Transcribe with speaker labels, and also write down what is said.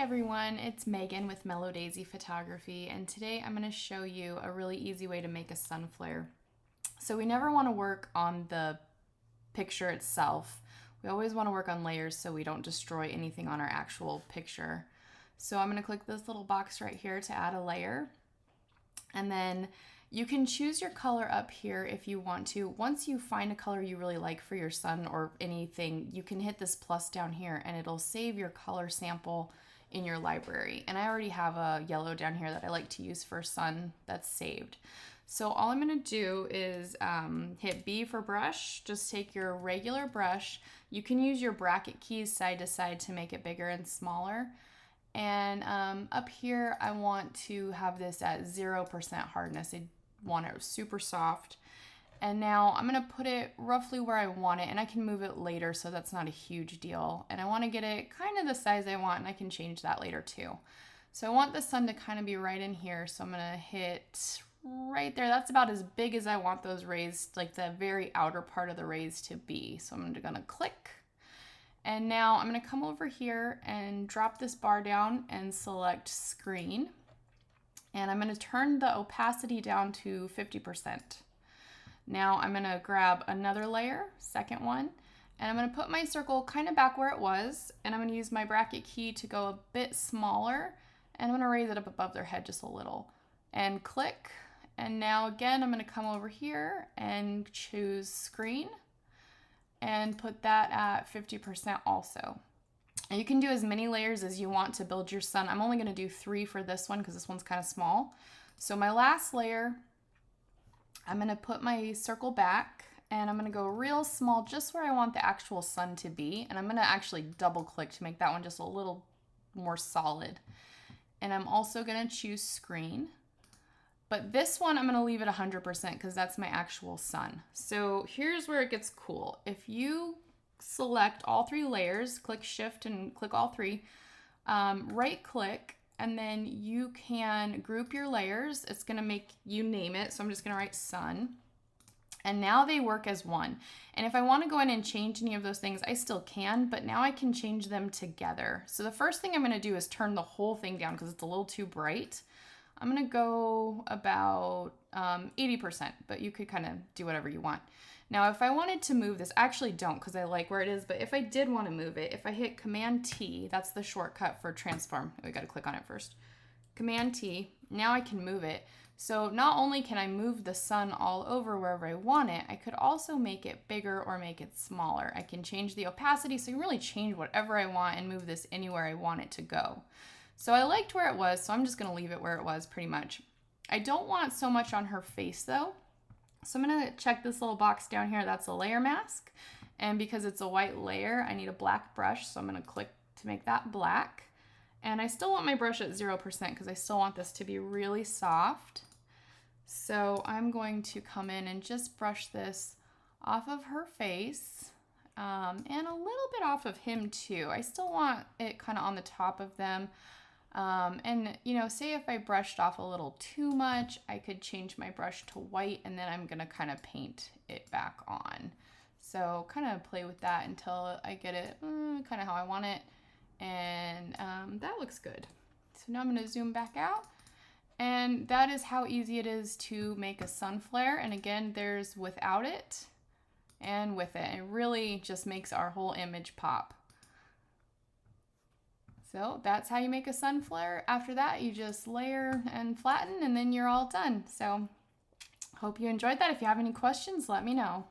Speaker 1: everyone, it's Megan with Mellow Daisy Photography, and today I'm going to show you a really easy way to make a sun flare. So we never want to work on the picture itself. We always want to work on layers so we don't destroy anything on our actual picture. So I'm going to click this little box right here to add a layer, and then you can choose your color up here if you want to. Once you find a color you really like for your sun or anything, you can hit this plus down here and it'll save your color sample in your library. And I already have a yellow down here that I like to use for sun that's saved. So all I'm gonna do is hit B for brush. Just take your regular brush. You can use your bracket keys side to side to make it bigger and smaller. And up here, I want to have this at 0% hardness. I want it super soft. And now I'm gonna put it roughly where I want it, and I can move it later, so that's not a huge deal. And I wanna get it kind of the size I want, and I can change that later too. So I want the sun to kind of be right in here, so I'm gonna hit right there. That's about as big as I want those rays, like the very outer part of the rays to be. So I'm gonna click. And now I'm gonna come over here and drop this bar down and select screen. And I'm gonna turn the opacity down to 50%. Now I'm gonna grab another layer, second one, and I'm gonna put my circle kind of back where it was, and I'm gonna use my bracket key to go a bit smaller, and I'm gonna raise it up above their head just a little. And click, and now again, I'm gonna come over here and choose screen, and put that at 50% also. And you can do as many layers as you want to build your sun. I'm only gonna do 3 for this one because this one's kind of small. So my last layer, I'm gonna put my circle back and I'm gonna go real small just where I want the actual sun to be. And I'm gonna actually double click to make that one just a little more solid. And I'm also gonna choose screen. But this one, I'm gonna leave it 100% because that's my actual sun. So here's where it gets cool. If you select all 3 layers, click shift and click all 3, right click, and then you can group your layers. It's gonna make you name it. So I'm just gonna write sun. And now they work as one. And if I wanna go in and change any of those things, I still can, but now I can change them together. So the first thing I'm gonna do is turn the whole thing down because it's a little too bright. I'm gonna go about 80%, but you could kind of do whatever you want. Now, if I wanted to move this, I actually don't because I like where it is, but if I did want to move it, if I hit Command T, that's the shortcut for transform. We got to click on it first. Command T, now I can move it. So not only can I move the sun all over wherever I want it, I could also make it bigger or make it smaller. I can change the opacity, so I can really change whatever I want and move this anywhere I want it to go. So I liked where it was, so I'm just going to leave it where it was pretty much. I don't want so much on her face though. So I'm going to check this little box down here. That's a layer mask. And because it's a white layer, I need a black brush. So I'm going to click to make that black. And I still want my brush at 0% because I still want this to be really soft. So I'm going to come in and just brush this off of her face. And a little bit off of him too. I still want it kind of on the top of them. And you know, say if I brushed off a little too much, I could change my brush to white and then I'm gonna kind of paint it back on. So kind of play with that until I get it kind of how I want it. And that looks good. So now I'm gonna zoom back out. And that is how easy it is to make a sun flare. And again, there's without it and with it. It really just makes our whole image pop. So that's how you make a sun flare. After that, you just layer and flatten and then you're all done. So hope you enjoyed that. If you have any questions, let me know.